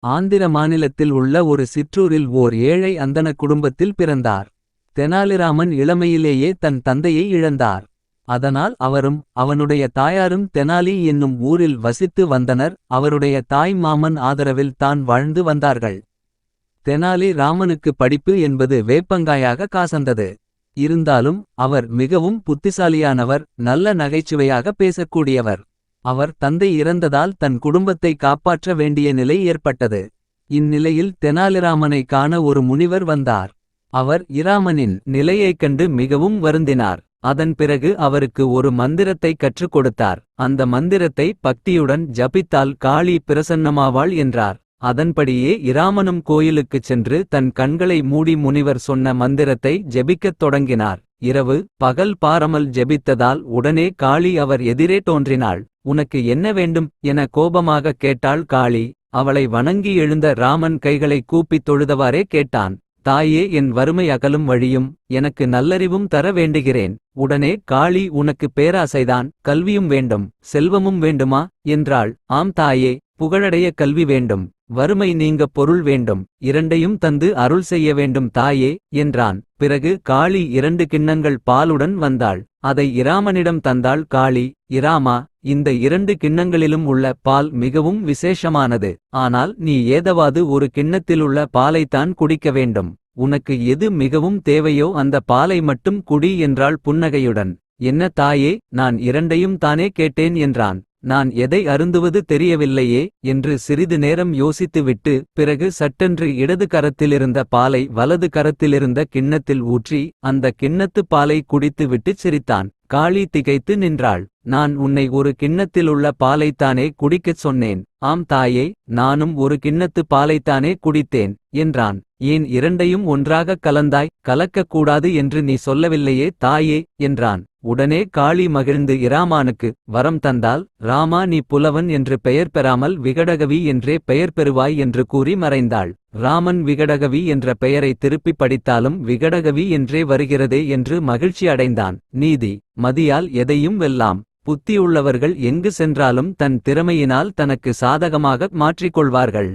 ஆந்திர மாநிலத்தில் உள்ள ஒரு சிற்றூரில் ஓர் ஏழை அந்தண குடும்பத்தில் பிறந்தார். தெனாலிராமன் இளமையிலேயே தன் தந்தையை இழந்தார். அதனால் அவரும் அவனுடைய தாயாரும் தெனாலி என்னும் ஊரில் வசித்து வந்தனர். அவருடைய தாய் மாமன் ஆதரவில் தான் வாழ்ந்து வந்தார்கள். தெனாலி ராமனுக்கு படிப்பு என்பது வேப்பங்காயாக காசந்தது. இருந்தாலும் அவர் மிகவும் புத்திசாலியானவர், நல்ல நகைச்சுவையாக பேசக்கூடியவர். அவர் தந்தை இறந்ததால் தன் குடும்பத்தை காப்பாற்ற வேண்டிய நிலை ஏற்பட்டது. இந்நிலையில் தெனாலிராமனை காண ஒரு முனிவர் வந்தார். அவர் இராமனின் நிலையைக் கண்டு மிகவும் வருந்தினார். அதன் பிறகு அவருக்கு ஒரு மந்திரத்தை கற்றுக் கொடுத்தார். அந்த மந்திரத்தை பக்தியுடன் ஜபித்தால் காளி பிரசன்னமாவாள் என்றார். அதன்படியே இராமனும் கோயிலுக்குச் சென்று தன் கண்களை மூடி முனிவர் சொன்ன மந்திரத்தை ஜெபிக்கத் தொடங்கினார். இரவு பகல் பாராமல் ஜெபித்ததால் உடனே காளி அவர் எதிரே தோன்றினாள். உனக்கு என்ன வேண்டும் என கோபமாக கேட்டாள் காளி. அவளை வணங்கி எழுந்த ராமன் கைகளை கூப்பித் தொழுதவாறே கேட்டான். தாயே, என் வறுமை அகலும் வழியும் எனக்கு நல்லறிவும் தர வேண்டுகிறேன். உடனே காளி, உனக்கு பேராசைதான், கல்வியும் வேண்டும், செல்வமும் வேண்டுமா என்றாள். ஆம் தாயே, புகழடைய கல்வி வேண்டும், வறுமை நீங்க பொருள் வேண்டும், இரண்டையும் தந்து அருள் செய்ய வேண்டும் தாயே என்றான். பிறகு காளி 2 கிண்ணங்கள் பாலுடன் வந்தாள். அதை இராமனிடம் தந்தாள் காளி. இராமா, இந்த 2 கிண்ணங்களிலும் உள்ள பால் மிகவும் விசேஷமானது. ஆனால் நீ ஏதாவது ஒரு கிண்ணத்திலுள்ள பாலைத்தான் குடிக்க வேண்டும். உனக்கு எது மிகவும் தேவையோ அந்த பாலை மட்டும் குடி என்றாள் புன்னகையுடன். என்ன தாயே, நான் 2யும் தானே கேட்டேன் என்றான். நான் எதை அருந்துவது தெரியவில்லையே என்று சிறிது நேரம் யோசித்துவிட்டு பிறகு சட்டென்று இடது கரத்திலிருந்த பாலை வலது கரத்திலிருந்த கிண்ணத்தில் ஊற்றி அந்த கிண்ணத்து பாலை குடித்து விட்டுச் சிரித்தான். காளி திகைத்து நின்றாள். நான் உன்னை ஒரு கிண்ணத்திலுள்ள பாலைத்தானே குடிக்கச் சொன்னேன். ஆம் தாயே, நானும் ஒரு கிண்ணத்து பாலைத்தானே குடித்தேன் என்றான். ஏன் 2யும் ஒன்றாகக் கலந்தாய்? கலக்கக்கூடாது என்று நீ சொல்லவில்லையே தாயே என்றான். உடனே காளி மகிழ்ந்து இராமானுக்கு வரம் தந்தால், ராமா, நீ புலவன் என்று பெயர் பெறாமல் விகடகவி என்றே பெயர் பெறுவாய் என்று கூறி மறைந்தாள். ராமன் விகடகவி என்ற பெயரை திருப்பி படித்தாலும் விகடகவி என்றே வருகிறதே என்று மகிழ்ச்சி அடைந்தான். நீதி மதியால் எதையும் வெல்லாம். புத்தியுள்ளவர்கள் எங்கு சென்றாலும் தன் திறமையினால் தனக்கு சாதகமாக மாற்றிக்கொள்வார்கள்.